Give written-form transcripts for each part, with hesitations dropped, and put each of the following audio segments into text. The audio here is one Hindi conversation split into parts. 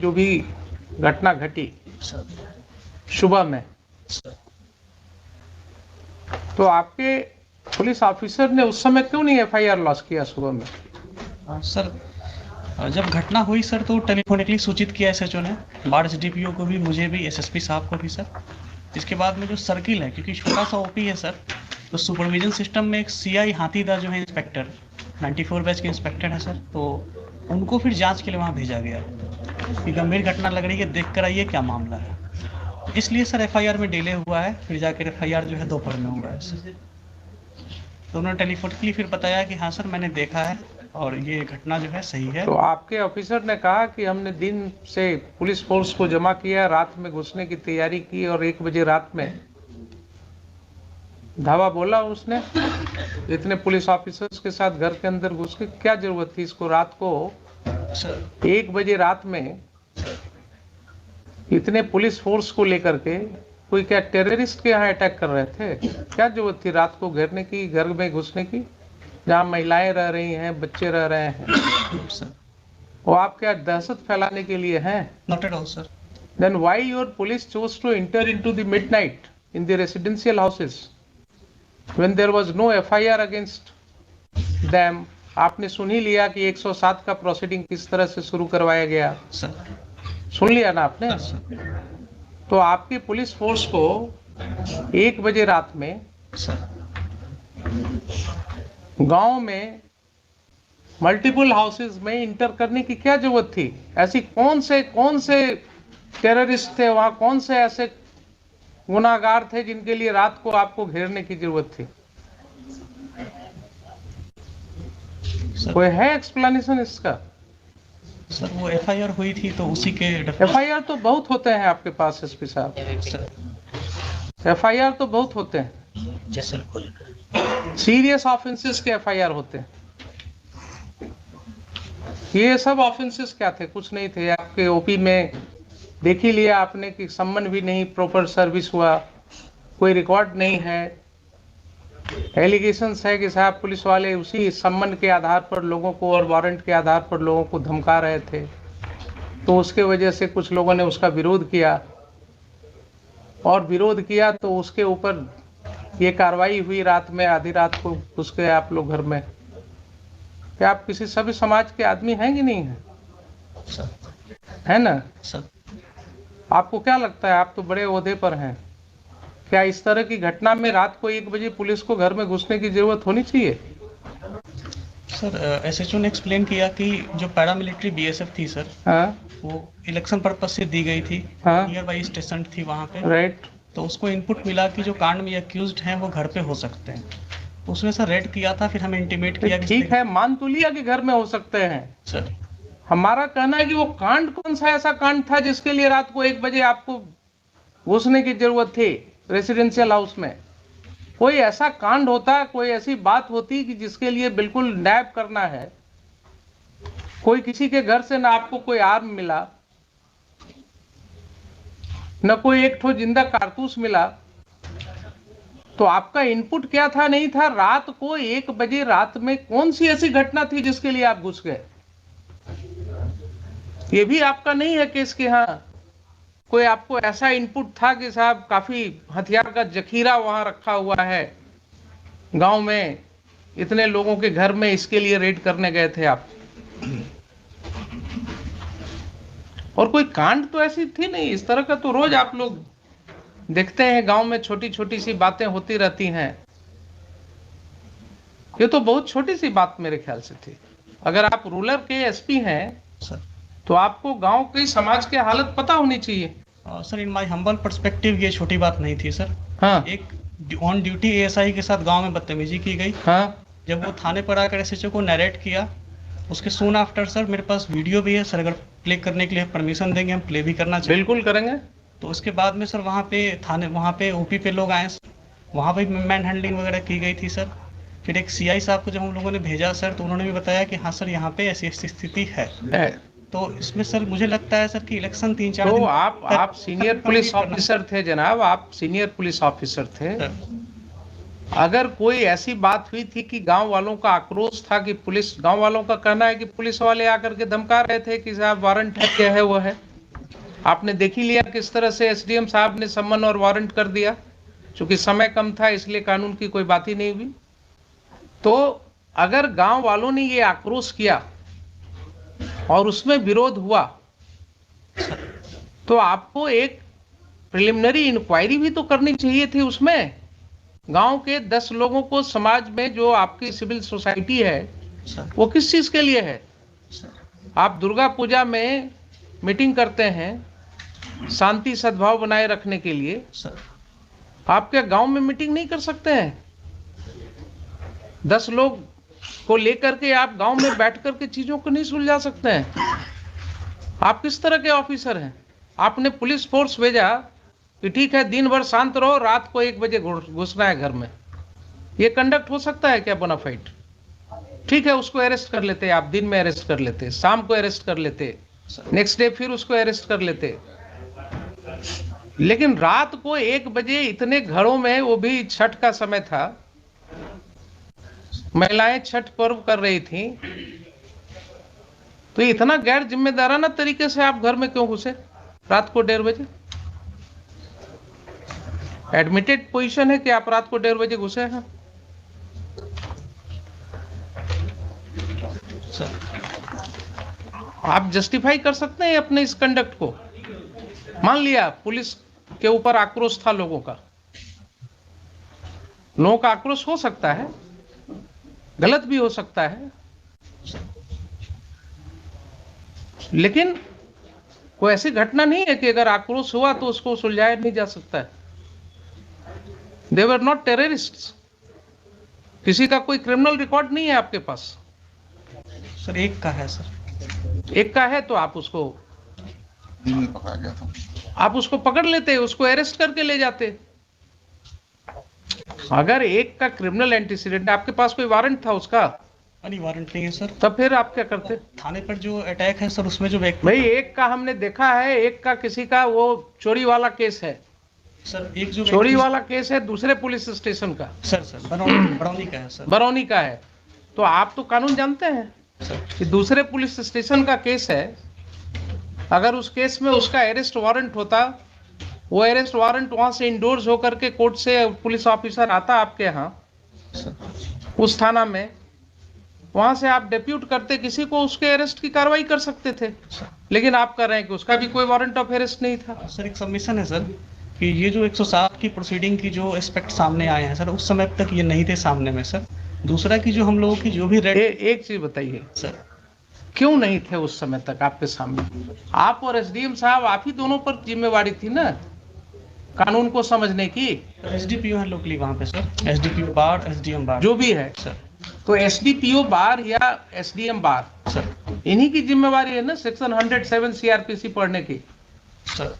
जो भी घटना घटी सुबह में, तो आपके पुलिस ऑफिसर ने उस समय क्यों नहीं एफआईआर लॉन्च किया सुबह में? सर जब घटना हुई सर तो टेलीफोनिकली सूचित किया एसएचओ ने, बाढ़ एसडीपीओ को भी, मुझे भी, एसएसपी साहब को भी सर। इसके बाद में जो सर्किल है, क्योंकि छोटा सा ओपी है सर, तो सुपरविजन सिस्टम में एक सीआई हाथीदार जो है इंस्पेक्टर 94 बैच के इंस्पेक्टर है सर, तो उनको फिर जांच के लिए वहाँ भेजा गया कि गंभीर घटना लग रही है, देख कर आइए क्या मामला है। इसलिए सर एफआईआर में डिले हुआ है, फिर जाकर एफआईआर जो है दोपहर में हुआ है सर। तो उन्होंने टेलीफोनिकली फिर बताया कि हाँ सर मैंने देखा है और ये घटना जो है सही है। तो आपके ऑफिसर ने कहा कि हमने दिन से पुलिस फोर्स को जमा किया, रात में घुसने की तैयारी की और 1 बजे रात में धावा बोला उसने। इतने पुलिस ऑफिसर्स के साथ घर के अंदर घुस के क्या जरूरत थी इसको? रात को 1 बजे रात में इतने पुलिस फोर्स को लेकर के कोई क्या टेररिस्ट के यहाँ अटैक कर रहे थे? क्या जरूरत थी रात को घेरने की, घर में घुसने की, जहाँ महिलाएं रह रही हैं, बच्चे रह रहे हैं? वो आप क्या दहशत फैलाने के लिए हैं? Not at all, sir. Then why your police chose to enter into the midnight in the residential houses when there was no FIR against them? आपने सुन ही लिया कि 107 का प्रोसीडिंग किस तरह से शुरू करवाया गया। Sir. सुन लिया ना आपने? Sir. तो आपकी पुलिस फोर्स को 1 बजे रात में Sir. गांव में मल्टीपल हाउसेस में इंटर करने की क्या जरूरत थी? ऐसी कौन से टेररिस्ट थे वहां, कौन से ऐसे गुनाहगार थे जिनके लिए रात को आपको घेरने की जरूरत थी? Sir. कोई है एक्सप्लेनेशन इसका? सर वो एफआईआर हुई थी तो उसी के एफआईआर तो बहुत होते हैं आपके पास एसपी साहब, एफआईआर तो बहुत होते हैं, सीरियस ऑफेंसेस के एफआईआर होते हैं। ये सब ऑफेंसेस क्या थे? कुछ नहीं थे। आपके ओपी में देख ही लिया आपने कि सम्मन भी नहीं, प्रॉपर सर्विस हुआ, कोई रिकॉर्ड नहीं है। एलिगेशंस है कि साहब पुलिस वाले उसी सम्मन के आधार पर लोगों को और वारंट के आधार पर लोगों को धमका रहे थे, तो उसके वजह से कुछ लोगों ने उसका विरोध किया, और विरोध किया तो उसके ऊपर ये कार्रवाई हुई। रात में आधी रात को घुस गए आप लोग घर में। क्या आप किसी सभी समाज के आदमी हैं कि नहीं है? है ना सर? आपको क्या लगता है, आप तो बड़े ओहदे पर हैं, क्या इस तरह की घटना में रात को 1 बजे पुलिस को घर में घुसने की जरूरत होनी चाहिए? सर एसएचओ ने एक्सप्लेन किया कि जो पैरामिलिट्री बीएसएफ थी सर, हाँ, वो इलेक्शन पर्पज से दी गई थी, हाँ, नियर बाई स्टेशन थी वहाँ पे, राइट। तो उसको इनपुट मिला कि जो कांड में अक्यूज्ड हैं वो घर पे हो सकते हैं, तो उसने सर रेड किया था। फिर हमें इंटीमेट किया कि ठीक है, मान तो लिया कि घर में हो सकते हैं सर। हमारा कहना है कि वो कांड कौन सा ऐसा कांड था जिसके लिए रात को 1 बजे आपको घुसने की जरूरत थी रेसिडेंशियल हाउस में? कोई ऐसा कांड होता, कोई ऐसी बात होती कि जिसके लिए बिल्कुल नैप करना है, कोई किसी के घर से ना आपको कोई आर्म मिला, न कोई एक ठो जिंदा कारतूस मिला, तो आपका इनपुट क्या था? नहीं था। रात को 1 बजे रात में कौन सी ऐसी घटना थी जिसके लिए आप घुस गए? ये भी आपका नहीं है केस के हाँ कोई आपको ऐसा इनपुट था कि साहब काफी हथियार का जखीरा वहां रखा हुआ है गांव में, इतने लोगों के घर में, इसके लिए रेड करने गए थे आप? और कोई कांड तो ऐसी थी नहीं। इस तरह का तो रोज आप लोग देखते हैं गांव में, छोटी छोटी सी बातें होती रहती हैं। ये तो बहुत छोटी सी बात मेरे ख्याल से थी। अगर आप रूरल के एसपी हैं सर, तो आपको गांव की समाज की हालत पता होनी चाहिए। Sir in my humble perspective ये छोटी बात नहीं थी सर। हाँ, एक ऑन ड्यूटी एएसआई के साथ गांव में बदतमीजी की गई। हाँ, जब वो थाने पर आकर एसएचओ को नरेट किया, उसके सून आफ्टर सर मेरे पास वीडियो भी है सर, अगर प्ले करने के लिए परमिशन देंगे हम प्ले भी करना चाहिए। बिल्कुल करेंगे। तो उसके बाद में सर वहाँ पे थाने, वहाँ पे ओपी पे लोग आए, वहाँ पे मैन हैंडलिंग वगैरह की गई थी सर। फिर एक सीआई साहब को जब हम लोगों ने भेजा सर, तो उन्होंने भी बताया कि हाँ सर यहाँ पे ऐसी ऐसी स्थिति है। तो इसमें सर मुझे लगता है सर कि इलेक्शन 3-4 तो दिन आप सीनियर पुलिस ऑफिसर थे जनाब, आप सीनियर पुलिस ऑफिसर थे। अगर कोई ऐसी बात हुई थी कि गांव वालों का आक्रोश था कि पुलिस, गांव वालों का कहना है कि पुलिस वाले आकर के धमका रहे थे कि साहब वारंट है, क्या है वो है, आपने देख ही लिया किस तरह से एसडीएम साहब ने सम्मन और वारंट कर दिया। चूंकि समय कम था इसलिए कानून की कोई बात ही नहीं हुई। तो अगर गांव वालों ने ये आक्रोश किया और उसमें विरोध हुआ तो आपको एक प्रिलिमिनरी इंक्वायरी भी तो करनी चाहिए थी। उसमें गांव के 10 लोगों को, समाज में जो आपकी सिविल सोसाइटी है वो किस चीज के लिए है? आप दुर्गा पूजा में मीटिंग करते हैं शांति सद्भाव बनाए रखने के लिए, आप क्या गांव में मीटिंग नहीं कर सकते हैं? 10 लोग को लेकर के आप गांव में बैठ करके चीजों को नहीं सुलझा सकते हैं? आप किस तरह के ऑफिसर हैं? आपने पुलिस फोर्स भेजा कि ठीक है दिन भर शांत रहो, रात को 1 बजे घुसना है घर में। ये कंडक्ट हो सकता है क्या बोनाफाइड? ठीक है, उसको अरेस्ट कर लेते, आप दिन में अरेस्ट कर लेते, शाम को अरेस्ट कर लेते, नेक्स्ट डे फिर उसको अरेस्ट कर लेते। लेकिन रात को 1 बजे इतने घरों में, वो भी छठ का समय था, महिलाएं छठ पर्व कर रही थी, तो इतना गैर जिम्मेदाराना तरीके से आप घर में क्यों घुसे रात को 1:30 बजे? एडमिटेड पोजीशन है कि आप रात को 1:30 बजे घुसे हैं। आप जस्टिफाई कर सकते हैं अपने इस कंडक्ट को? मान लिया पुलिस के ऊपर आक्रोश था लोगों का आक्रोश हो सकता है, गलत भी हो सकता है, लेकिन कोई ऐसी घटना नहीं है कि अगर आक्रोश हुआ तो उसको सुलझाया नहीं जा सकता है। दे वर नॉट टेररिस्ट्स। किसी का कोई क्रिमिनल रिकॉर्ड नहीं है आपके पास। सर एक का है, सर एक का है तो आप उसको पकड़ लेते, उसको अरेस्ट करके ले जाते। अगर एक का क्रिमिनल एंटीसीडेंट, आपके पास कोई वारंट था उसका? नहीं, वारंट नहीं है सर। तब फिर आप क्या करते? थाने पर जो अटैक है सर, उसमें जो व्यक्ति, भाई एक का हमने देखा है, एक का किसी का वो चोरी वाला केस है सर, एक जो चोरी वाला केस है दूसरे पुलिस स्टेशन का। सर बरौनी का है सर। बरौनी का है। तो आप तो कानून जानते हैं कि दूसरे पुलिस स्टेशन का केस है, अगर उस केस में उसका अरेस्ट वारंट होता, वो अरेस्ट वारंट वहां से इंडोर्स होकर के कोर्ट से पुलिस ऑफिसर आता आपके यहाँ उस थाना में, वहां से आप डेप्यूट करते किसी को, उसके अरेस्ट की कार्रवाई कर सकते थे। लेकिन आप कर रहे हैं कि उसका भी कोई वारंट ऑफ अरेस्ट नहीं था। सर एक सबमिशन है सर कि ये जो 107 की प्रोसीडिंग की जो एस्पेक्ट सामने आए हैं सर, उस समय तक ये नहीं थे सामने में सर। दूसरा कि जो हम लोगों की जो भी एक चीज बताइए सर, क्यों नहीं थे उस समय तक आपके सामने? आप और एसडीएम साहब, आप ही दोनों पर जिम्मेवारी थी ना कानून को समझने की। एसडीपीओ है लोकली वहाँ पे सर, एसडीपीओ बार, एसडीएम बार, जो भी है सर। तो एसडीपीओ बार या एसडीएम बार सर, इन्हीं की जिम्मेवारी है ना सेक्शन 107 सीआरपीसी पढ़ने की। सर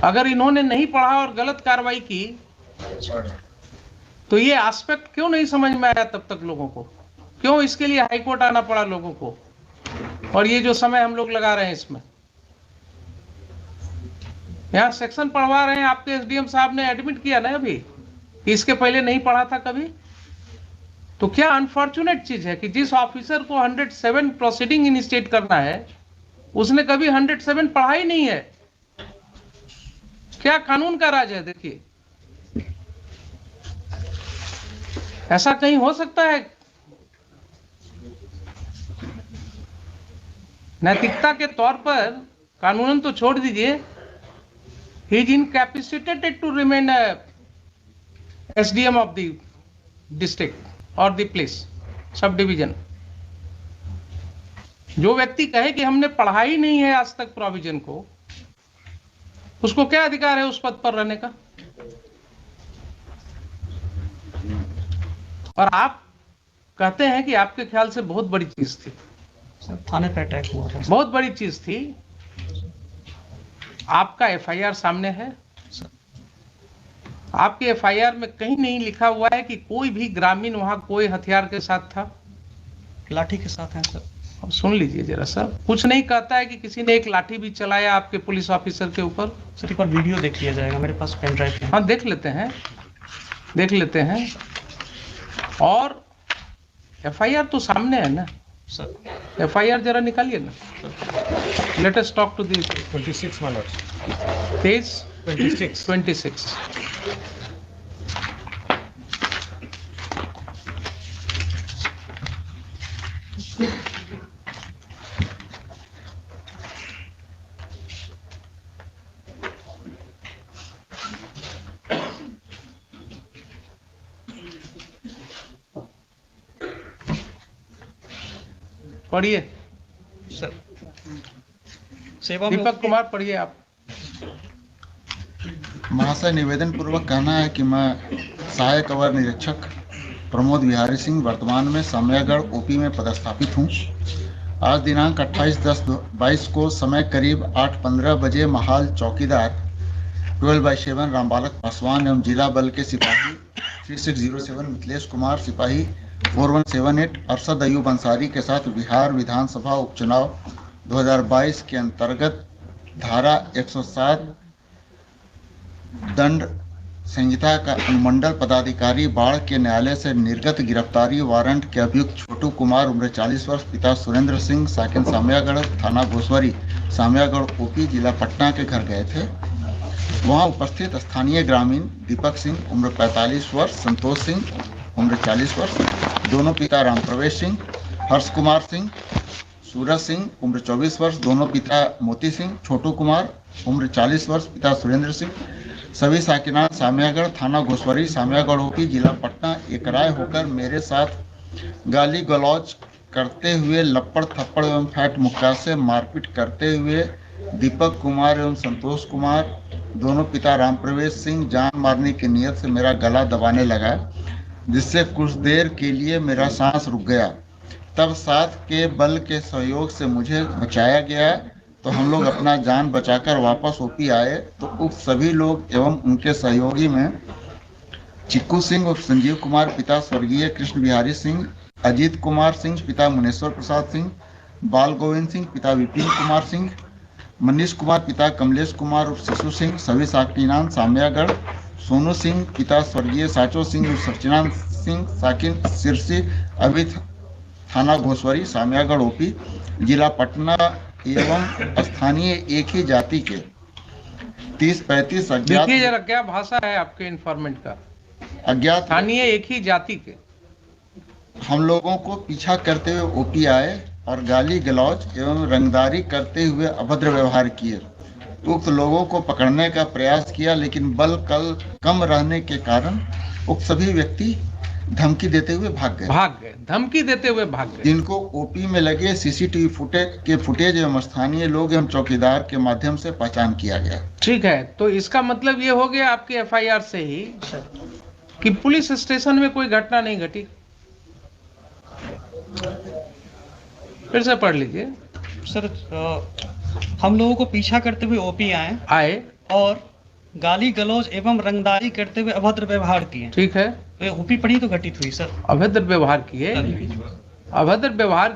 अगर इन्होंने नहीं पढ़ा और गलत कार्रवाई की तो ये एस्पेक्ट क्यों नहीं समझ में आया तब तक लोगों को? क्यों इसके लिए हाईकोर्ट आना पड़ा लोगों को? और ये जो समय हम लोग लगा रहे हैं इसमें, यहाँ सेक्शन पढ़वा रहे हैं, आपके एसडीएम साहब ने एडमिट किया ना अभी, इसके पहले नहीं पढ़ा था कभी। तो क्या अनफॉर्चुनेट चीज है कि जिस ऑफिसर को 107 प्रोसीडिंग इनिशिएट करना है उसने कभी 107 पढ़ा ही नहीं है। क्या कानून का राज है? देखिए, ऐसा कहीं हो सकता है? नैतिकता के तौर पर कानूनन तो छोड़ दीजिए, he is incapacitated to remain SDM of the district और द प्लेस सब डिवीजन। जो व्यक्ति कहे कि हमने पढ़ा ही नहीं है आज तक प्रोविजन को, उसको क्या अधिकार है उस पद पर रहने का? और आप कहते हैं कि आपके ख्याल से बहुत बड़ी चीज थी। थाने पे अटैक हुआ था, बहुत बड़ी चीज थी। आपका एफआईआर सामने है, आपके एफआईआर में कहीं नहीं लिखा हुआ है कि कोई भी ग्रामीण वहां कोई हथियार के साथ था। लाठी के साथ है सर। अब सुन लीजिए जरा सा, कुछ नहीं कहता है कि किसी ने एक लाठी भी चलाया आपके पुलिस ऑफिसर के ऊपर। सर एक बार वीडियो देख लिया जाएगा, मेरे पास पेन ड्राइव है। हाँ देख लेते हैं। और एफआईआर तो सामने है ना। सर। FIR जरा निकालिए ना। Let us talk to the 26 my lord. 23 26. 26। पढ़िए सर, सेवा में दीपक कुमार, पढ़िए आप। महाशय, निवेदन पूर्वक कहना है कि मैं सहायक अवर निरीक्षक प्रमोद बिहारी सिंह वर्तमान में सामयागढ़ ओपी में पदस्थापित हूँ। आज दिनांक 28/10/22 को समय करीब 8:15 बजे महाल चौकीदार 12/7 रामबालक पासवान एवं जिला बल के सिपाही 3607 मिथिलेश कुमार, सिपाही 4178 अरशद अयूब अंसारी के साथ बिहार विधानसभा उपचुनाव 2022 के अंतर्गत धारा 107 दंड संहिता का अनुमंडल पदाधिकारी बाढ़ के न्यायालय से निर्गत गिरफ्तारी वारंट के अभियुक्त छोटू कुमार उम्र 40 वर्ष, पिता सुरेंद्र सिंह, साकिन सामयागढ़, थाना घोसवरी, सामयागढ़ ओपी, जिला पटना के घर गए थे। वहां उपस्थित स्थानीय ग्रामीण दीपक सिंह उम्र 45 वर्ष, संतोष सिंह उम्र 40 वर्ष, दोनों पिता राम प्रवेश सिंह, हर्ष कुमार सिंह, सूरज सिंह उम्र 24 वर्ष, दोनों पिता मोती सिंह, छोटू कुमार उम्र 40 वर्ष, पिता सुरेंद्र सिंह, सभी साकिनान सामयागढ़, थाना घोसवरी, सामयागढ़ ओपी, जिला पटना एक राय होकर मेरे साथ गाली गलौज करते हुए, लपड़ थप्पड़ एवं फैट मुक्का से मारपीट करते हुए दीपक कुमार एवं संतोष कुमार, दोनों पिता राम प्रवेश सिंह, जान मारने की नीयत से मेरा गला दबाने लगा, जिससे कुछ देर के लिए मेरा सांस रुक गया। तब साथ के बल के सहयोग से मुझे बचाया गया, तो हम लोग अपना जान बचाकर वापस ओपी आए तो उक्त सभी लोग एवं उनके सहयोगी में चिक्कू सिंह और संजीव कुमार पिता स्वर्गीय कृष्ण बिहारी सिंह, अजीत कुमार सिंह पिता मुनेश्वर प्रसाद सिंह, बाल गोविंद सिंह पिता विपिन कुमार सिंह, मनीष कुमार पिता कमलेश कुमार और शिशु सिंह, सभी साकिनान सामयागढ़, सोनू सिंह पिता स्वर्गीय साचो सिंह और सचिनान सिंह, साकिन सिरसी, अभी थाना घोसवरी, सामयागढ़ ओपी, जिला पटना एवं स्थानीय एक ही जाति के 30-35 देखिए अज्ञात जरा क्या भाषा है आपके इन्फॉर्मेंट का। अज्ञात स्थानीय एक ही जाति के हम लोगों को पीछा करते हुए ओपी आए और गाली गलौज एवं रंगदारी करते हुए अभद्र व्यवहार किए। उक्त लोगों को पकड़ने का प्रयास किया, लेकिन बल कम रहने के कारण उक्त सभी व्यक्ति धमकी देते हुए भाग गए। धमकी देते हुए भाग गए। जिनको ओपी में लगे सीसीटीवी फुटेज एवं स्थानीय लोग एवं चौकीदार के माध्यम से पहचान किया गया। ठीक है, तो इसका मतलब ये हो गया आपके FIR से ही कि पुलिस स्टेशन में कोई घटना नहीं घटी। फिर से पढ़ लीजिए। सर, हम लोगों को पीछा करते हुए ओपी आए और गाली गलौज एवं रंगदारी करते हुए अभद्र व्यवहार किए। ठीक है, तो ओपी पढ़ी तो घटित हुई सर। अभद्र व्यवहार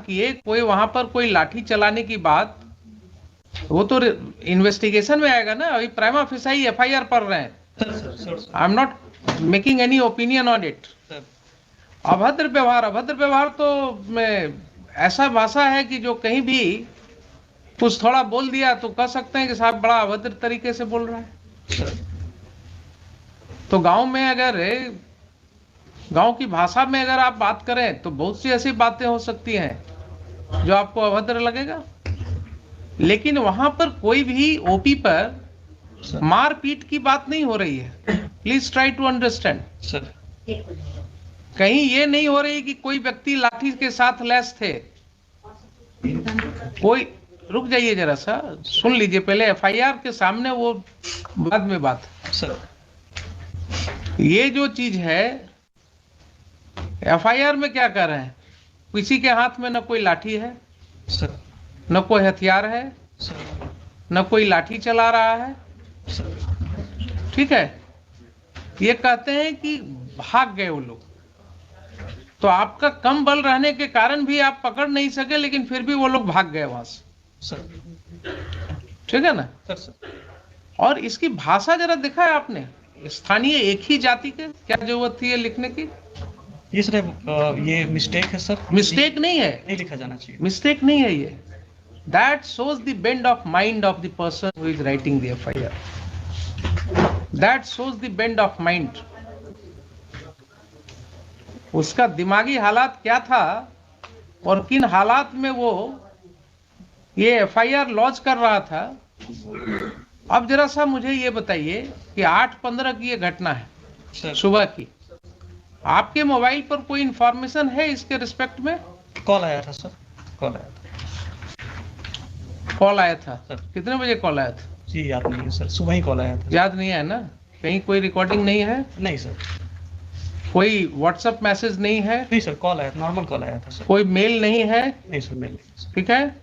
किए, कोई वहां पर कोई लाठी चलाने की बात, वो तो इन्वेस्टिगेशन में आएगा ना। अभी प्राइमा फेसाई FIR पढ़ रहे हैं। I am not making any opinion on it. अभद्र व्यवहार तो ऐसा भाषा है कि जो कहीं भी कुछ थोड़ा बोल दिया तो कह सकते हैं कि साहब बड़ा अभद्र तरीके से बोल रहा है। तो गांव की भाषा में अगर आप बात करें तो बहुत सी ऐसी बातें हो सकती हैं जो आपको अभद्र लगेगा, लेकिन वहां पर कोई भी ओपी पर मारपीट की बात नहीं हो रही है। Please try to understand sir. कहीं ये नहीं हो रही कि कोई व्यक्ति लाठी के साथ लैस थे। कोई रुक जाइए जरा सा, सुन लीजिए पहले। FIR के सामने वो बाद में बात सर। ये जो चीज है FIR में क्या कर रहे हैं, किसी के हाथ में न कोई लाठी है सर, न कोई हथियार है सर, न कोई लाठी चला रहा है सर। ठीक है, ये कहते हैं कि भाग गए वो लोग। तो आपका कम बल रहने के कारण भी आप पकड़ नहीं सके, लेकिन फिर भी वो लोग भाग गए वहां से। सर। ठीक है ना सर। और इसकी भाषा जरा देखा है आपने, स्थानीय एक ही जाति के, क्या जरूरत थी ये लिखने की? ये सर ये मिस्टेक है सर, मिस्टेक नहीं है, नहीं लिखा जाना चाहिए। मिस्टेक नहीं है ये। That shows the bend of mind of the person who is writing the FIR. That shows the bend of mind. उसका दिमागी हालात क्या था और किन हालात में वो ये FIR लॉन्च कर रहा था। अब जरा सा मुझे ये बताइए कि 8/15 की ये घटना है सर सुबह की, आपके मोबाइल पर कोई इंफॉर्मेशन है इसके रिस्पेक्ट में? कॉल आया था सर, कॉल आया था कॉल आया था सर। कितने बजे कॉल आया था? जी याद नहीं है सर, सुबह ही कॉल आया था। याद नहीं है ना? कहीं कोई रिकॉर्डिंग नहीं है? नहीं सर, कोई व्हाट्सएप मैसेज नहीं है? नहीं सर, कॉल आया था, नॉर्मल कॉल आया था सर। कोई मेल नहीं है? नहीं सर, मेल नहीं सर। ठीक है,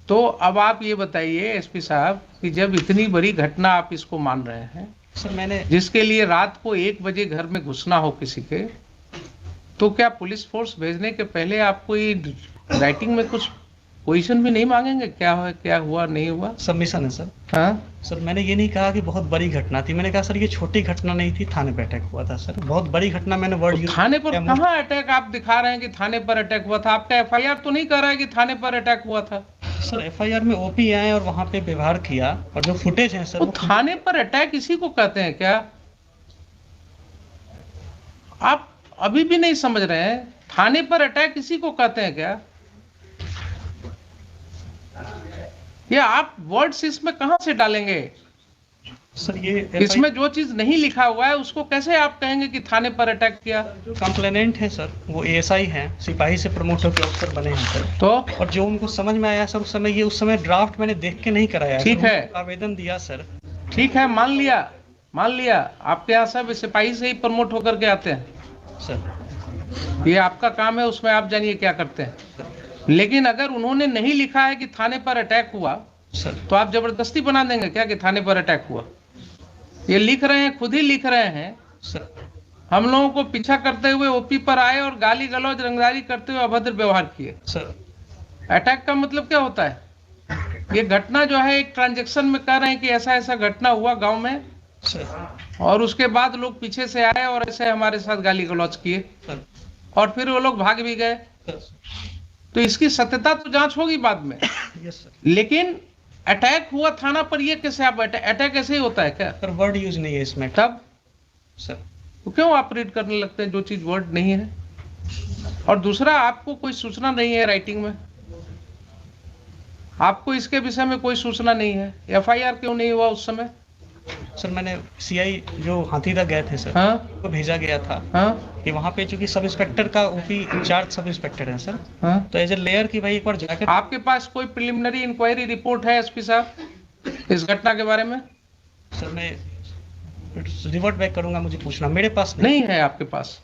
तो अब आप ये बताइए एसपी साहब कि जब इतनी बड़ी घटना आप इसको मान रहे हैं, सर मैंने जिसके लिए रात को 1 बजे घर में घुसना हो किसी के, तो क्या पुलिस फोर्स भेजने के पहले आपको ये राइटिंग में कुछ पोजीशन भी नहीं मांगेंगे? क्या है, क्या हुआ, नहीं हुआ? सबमिशन है सर। हाँ, सर मैंने ये नहीं कहा कि बहुत बड़ी घटना थी, मैंने कहा सर ये छोटी घटना नहीं थी, थाने पे अटैक हुआ था सर। बहुत बड़ी घटना मैंने वर्ड यूज थाने पर कहाँ अटैक आप दिखा रहे हैं कि थाने पर अटैक हुआ था? आपका FIR तो नहीं कर रहा है कि थाने पर अटैक हुआ था? सर FIR में OP आए और वहाँ पे व्यवहार किया, और जो फुटेज है सर तो थाने पर अटैक इसी को कहते हैं क्या? आप अभी भी नहीं समझ रहे हैं? थाने पर अटैक इसी को कहते हैं क्या? ये आप वर्ड्स इसमें कहां से डालेंगे? सर ये इसमें जो चीज नहीं लिखा हुआ है उसको कैसे आप कहेंगे कि थाने पर अटैक किया? कंप्लेनेंट है सर, वो ASI हैं, सिपाही से प्रमोट होकर अफसर बने हैं सर। तो और जो उनको समझ में आया सर उस समय, ये उस समय ड्राफ्ट मैंने देख के नहीं कराया ठीक सर, है। उनको आवेदन दिया सर। ठीक है, मान लिया आपके यहाँ सब सिपाही से ही प्रमोट होकर के आते हैं, सर ये आपका काम है, उसमें आप जानिए क्या करते हैं। लेकिन अगर उन्होंने नहीं लिखा है कि थाने पर अटैक हुआ, सर तो आप जबरदस्ती बना देंगे क्या कि थाने पर अटैक हुआ? ये लिख रहे हैं, खुद ही लिख रहे हैं, सर हम लोगों को पीछा करते हुए OP पर आए और गाली गलौज रंगदारी करते हुए अभद्र व्यवहार किए। सर अटैक का मतलब क्या होता है? ये घटना जो है एक ट्रांजैक्शन में कह रहे हैं कि ऐसा ऐसा घटना हुआ गांव में, सर और उसके बाद लोग पीछे से आए और ऐसे हमारे साथ गाली गलौज किए, सर और फिर वो लोग भाग भी गए। तो इसकी सत्यता तो जांच होगी बाद में। Yes sir. लेकिन अटैक हुआ थाना पर, ये कैसे आप अटैक ऐसे ही होता है क्या? सर वर्ड यूज नहीं है इसमें तब सर। तो क्यों आप रीड करने लगते हैं जो चीज वर्ड नहीं है? और दूसरा, आपको कोई सूचना नहीं है राइटिंग में, आपको इसके विषय में कोई सूचना नहीं है, FIR क्यों नहीं हुआ उस समय? सर मैंने CI जो हाथीदा गए थे सर, हाँ को भेजा गया था हाँ कि वहाँ पे चूंकि सब इंस्पेक्टर का OP इंचार्ज सब इंस्पेक्टर है सर, हाँ। तो एज ए लेयर की भाई एक बार जाकर आपके पास कोई प्रिलिमिनरी इंक्वायरी रिपोर्ट है एसपी साहब इस घटना के बारे में? सर मैं रिवर्ट बैक करूंगा, मुझे पूछना, मेरे पास नहीं है आपके पास,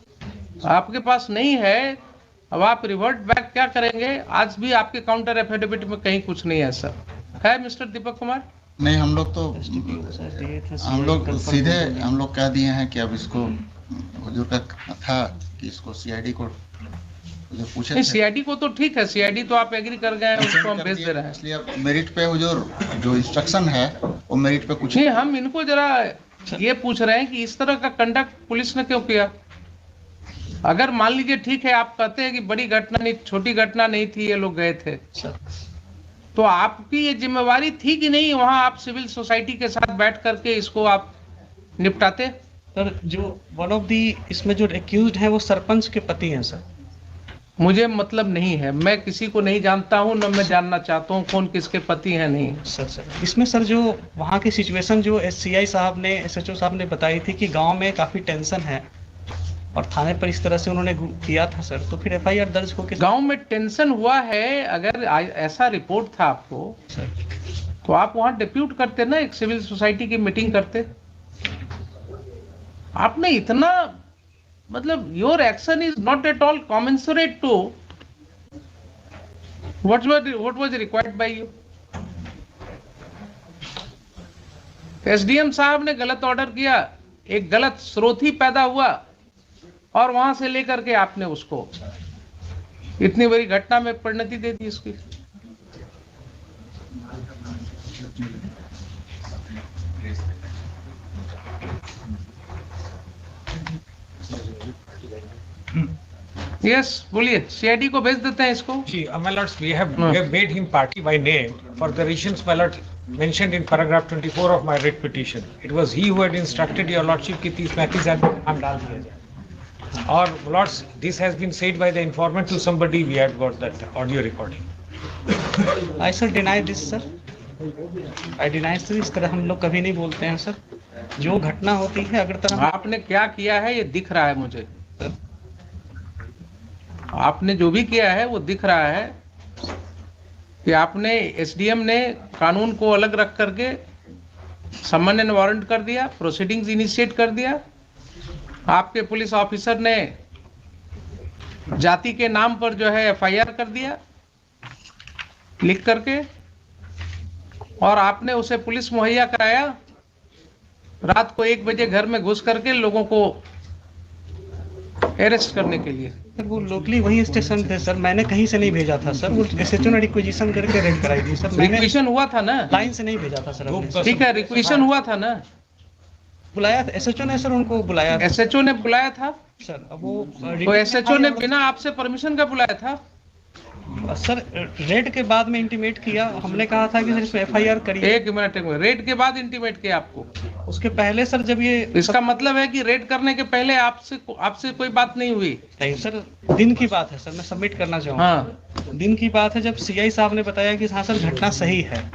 आपके पास नहीं है। अब आप रिवर्ट बैक क्या करेंगे? आज भी आपके काउंटर एफिडेविट में कहीं कुछ नहीं है सर, है मिस्टर दीपक कुमार? नहीं, हम लोग तो सीधे हम लोग कह दिए हैं कि अब इसको हुजूर का था कि इसको CID को जो पूछे नहीं, थे, CID को तो ठीक है, CID तो आप एग्री कर गए हैं, उसको हम भेज दे रहे हैं। इसलिए अब मेरिट पे हुजूर जो इंस्ट्रक्शन है वो मेरिट पे कुछ नहीं, हम इनको जरा ये पूछ रहे हैं कि इस तरह का कंडक्ट पुलिस ने क्यों किया? अगर मान लीजिए ठीक है, आप कहते हैं कि बड़ी घटना नहीं, छोटी घटना नहीं थी, ये लोग गए थे, तो आपकी ये जिम्मेवारी थी कि नहीं वहां आप सिविल सोसाइटी के साथ बैठ करके इसको आप निपटाते? सर जो वन ऑफ दी इसमें जो एक्यूज्ड है वो सरपंच के पति हैं सर। मुझे मतलब नहीं है, मैं किसी को नहीं जानता हूं, न मैं जानना चाहता हूं कौन किसके पति हैं। नहीं सर इसमें सर जो वहाँ की सिचुएशन जो CI साहब ने, SHO साहब ने बताई थी कि गांव में काफी टेंशन है और थाने पर इस तरह से उन्होंने किया था सर, तो फिर FIR दर्ज होकर गांव में टेंशन हुआ है, अगर ऐसा रिपोर्ट था आपको सर, तो आप वहां डिप्यूट करते ना, एक सिविल सोसाइटी की मीटिंग करते। आपने इतना, मतलब your action is not at all commensurate to what was required by you. SDM साहब ने गलत ऑर्डर किया, एक गलत स्रोत ही पैदा हुआ और वहां से लेकर के आपने उसको इतनी बड़ी घटना में परिणति दे दी इसकी। यस बोलिए, सीआईडी को भेज देते हैं इसको। See, my lords, we have made him party by name for the reasons, my lord, mentioned in paragraph 24 of my writ petition. It was he who had instructed your lordship कि 30-35 आदमी को नाम डाल दिया जाए। और lords, this has been said by the informant to somebody. We had got that audio recording. I sir deny this sir, I deny sir, इस तरह हम लोग कभी नहीं बोलते हैं सर। जो घटना होती है अगर तरह आपने क्या किया है ये दिख रहा है मुझे, आपने जो भी किया है वो दिख रहा है कि आपने एसडीएम ने कानून को अलग रख करके समन एंड वारंट कर दिया, प्रोसीडिंग्स इनिशिएट कर दिया। आपके पुलिस ऑफिसर ने जाति के नाम पर जो है एफआईआर कर दिया लिख करके, और आपने उसे पुलिस मुहैया कराया रात को 1 बजे घर में घुस करके लोगों को अरेस्ट करने के लिए। सर वो लोकली वही स्टेशन थे सर, मैंने कहीं से नहीं भेजा था सर, वो एसएचओ ने रिक्वेजिशन करके रेड कराई थी सर, मैंने रिक्वेशन हुआ था ना, लाइन से नहीं भेजा था सर हमने। ठीक है, रिक्वेशन हुआ था ना, बुलाया था एसएचओ ने सर, उनको बुलाया था एसएचओ ने बुलाया था। सर। अब वो तो एसएचओ ने बिना आपसे परमिशन का बुलाया था। सर रेड के बाद में इंटीमेट किया, हमने कहा था कि सर इसमें एफआईआर करिए। 1 मिनट रेड के बाद इंटीमेट किया आपको? उसके पहले सर जब ये इसका मतलब है कि रेड करने के पहले आपसे कोई बात नहीं हुई? नहीं सर, दिन की बात है सर, मैं सबमिट करना चाहूँगा। हाँ, दिन की बात है जब सीआई साहब ने बताया कि हाँ सर घटना सही है,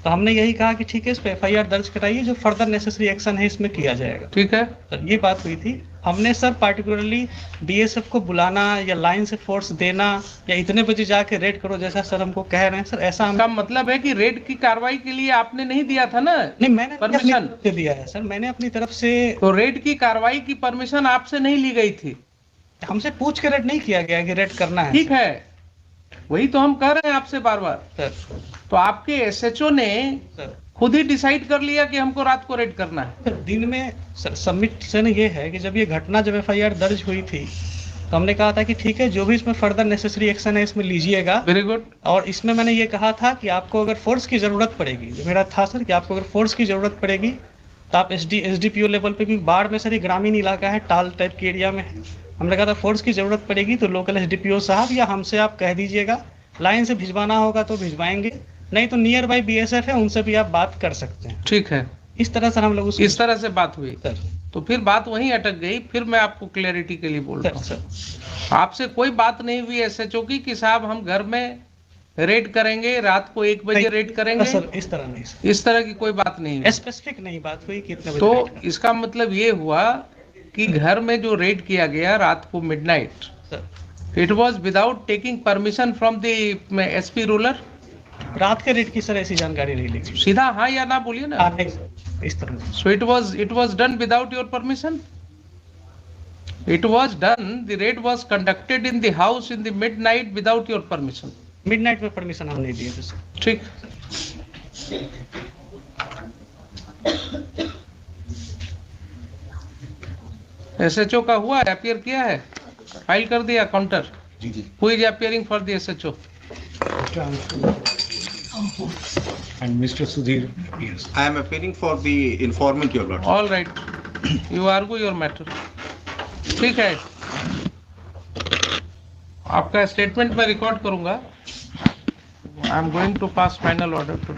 तो हमने यही कहा कि ठीक है इस पे एफआईआर दर्ज कराइए, जो फर्दर नेसेसरी एक्शन है इसमें किया जाएगा। ठीक है सर ये बात हुई थी। हमने सर पार्टिकुलरली बीएसएफ को बुलाना या लाइन से फोर्स देना या इतने बजे जाके रेड करो जैसा सर हमको कह रहे हैं सर, ऐसा का मतलब है कि रेड की कार्रवाई के लिए आपने नहीं दिया था ना नहीं, मैंने परमिशन? अपनी तरफ से दिया है सर, मैंने अपनी तरफ से। तो रेड की कार्रवाई की परमिशन आपसे नहीं ली गई थी? हमसे पूछ के रेड नहीं किया गया कि रेड करना है। ठीक है, वही तो हम कह रहे हैं आपसे बार बार। सर तो आपके एसएचओ ने सर खुद ही डिसाइड कर लिया कि हमको रात को रेड करना है। सर दिन में सर सबमिशन ये है कि जब ये घटना जब एफआईआर दर्ज हुई थी तो हमने कहा था कि ठीक है जो भी इसमें फर्दर नेसेसरी एक्शन है इसमें लीजिएगा। Very good. और इसमें मैंने ये कहा था कि आपको अगर फोर्स की ज़रूरत पड़ेगी, जो मेरा था सर कि आपको अगर फोर्स की ज़रूरत पड़ेगी तो आप एसडीपीओ लेवल पे भी, बाढ़ में सर ये ग्रामीण इलाका है, टाल टाइप के एरिया में है, हमने कहा था फोर्स की ज़रूरत पड़ेगी तो लोकल एसडीपीओ साहब या हमसे आप कह दीजिएगा, लाइन से भिजवाना होगा तो भिजवाएंगे, नहीं तो नियर बाई बीएसएफ है उनसे भी आप बात कर सकते हैं। ठीक है, इस तरह सर हम लोग इस तरह से बात हुई। सर तो फिर बात वहीं अटक गई। फिर मैं आपको क्लैरिटी के लिए बोल रहा सर हूँ, सर आपसे कोई बात नहीं हुई एसएचओ की कि साहब हम घर में रेड करेंगे, रात को 1 बजे रेड करेंगे? सर इस तरह नहीं सर, इस तरह की कोई बात नहीं हुई। स्पेसिफिक नहीं बात हुई कि इतने बजे तो रेड इसका मतलब ये हुआ कि घर में जो रेड किया गया रात को midnight, sir it was without taking permission from the SP ruler. रात के रेड की सर ऐसी जानकारी नहीं ली। सीधा हाँ या ना बोलिए ना। नहीं सर इस तरह नहीं। So it was done without your permission? It was done, the raid was conducted in the house in the midnight without your permission. Midnight में परमिशन हम नहीं दिए थे सर। ठीक। एसएचओ का हुआ, अपियर किया है, फाइल कर दिया काउंटर। जी जी। Who is appearing for the SHO? And Mr. Sudhir, yes. I am appearing for the informant, your lordship. All right, you argue your matter. ठीक है, आपका स्टेटमेंट मैं रिकॉर्ड करूंगा। I am going to pass final order to